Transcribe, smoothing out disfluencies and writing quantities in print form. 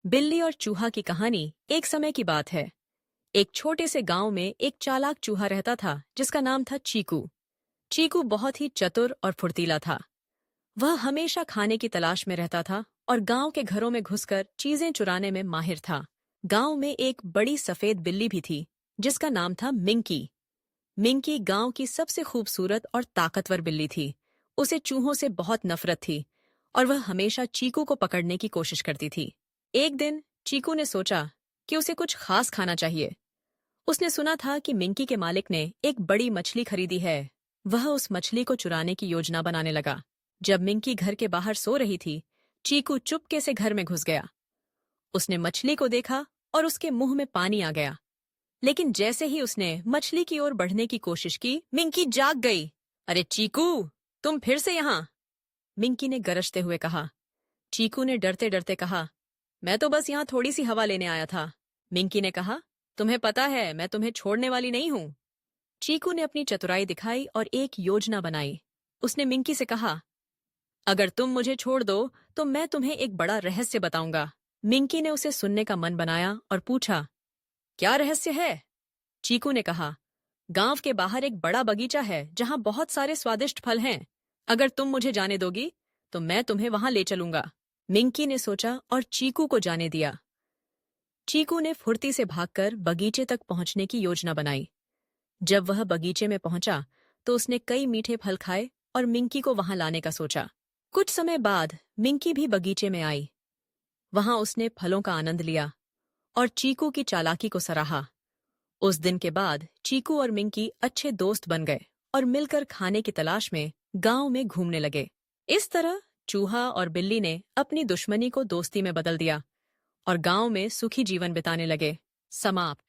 बिल्ली और चूहा की कहानी एक समय की बात है। एक छोटे से गांव में एक चालाक चूहा रहता था जिसका नाम था चीकू। चीकू बहुत ही चतुर और फुर्तीला था। वह हमेशा खाने की तलाश में रहता था और गांव के घरों में घुसकर चीजें चुराने में माहिर था। गांव में एक बड़ी सफेद बिल्ली भी थी जिसका नाम था मिंकी। मिंकी गांव की सबसे खूबसूरत और ताकतवर बिल्ली थी। उसे चूहों से बहुत नफरत थी और वह हमेशा चीकू को पकड़ने की कोशिश करती थी। एक दिन चीकू ने सोचा कि उसे कुछ खास खाना चाहिए। उसने सुना था कि मिंकी के मालिक ने एक बड़ी मछली खरीदी है। वह उस मछली को चुराने की योजना बनाने लगा। जब मिंकी घर के बाहर सो रही थी, चीकू चुपके से घर में घुस गया। उसने मछली को देखा और उसके मुंह में पानी आ गया। लेकिन जैसे ही उसने मछली की ओर बढ़ने की कोशिश की, मिंकी जाग गई। अरे चीकू, तुम फिर से यहाँ? मिंकी ने गरजते हुए कहा। चीकू ने डरते डरते कहा, मैं तो बस यहाँ थोड़ी सी हवा लेने आया था। मिंकी ने कहा, तुम्हें पता है मैं तुम्हें छोड़ने वाली नहीं हूँ। चीकू ने अपनी चतुराई दिखाई और एक योजना बनाई। उसने मिंकी से कहा, अगर तुम मुझे छोड़ दो तो मैं तुम्हें एक बड़ा रहस्य बताऊंगा। मिंकी ने उसे सुनने का मन बनाया और पूछा, क्या रहस्य है? चीकू ने कहा, गांव के बाहर एक बड़ा बगीचा है जहां बहुत सारे स्वादिष्ट फल हैं। अगर तुम मुझे जाने दोगी तो मैं तुम्हें वहां ले चलूंगा। मिंकी ने सोचा और चीकू को जाने दिया। चीकू ने फुर्ती से भागकर बगीचे तक पहुंचने की योजना बनाई। जब वह बगीचे में पहुंचा तो उसने कई मीठे फल खाए और मिंकी को वहां लाने का सोचा। कुछ समय बाद मिंकी भी बगीचे में आई। वहां उसने फलों का आनंद लिया और चीकू की चालाकी को सराहा। उस दिन के बाद चीकू और मिंकी अच्छे दोस्त बन गए और मिलकर खाने की तलाश में गांव में घूमने लगे। इस तरह चूहा और बिल्ली ने अपनी दुश्मनी को दोस्ती में बदल दिया और गांव में सुखी जीवन बिताने लगे। समाप्त।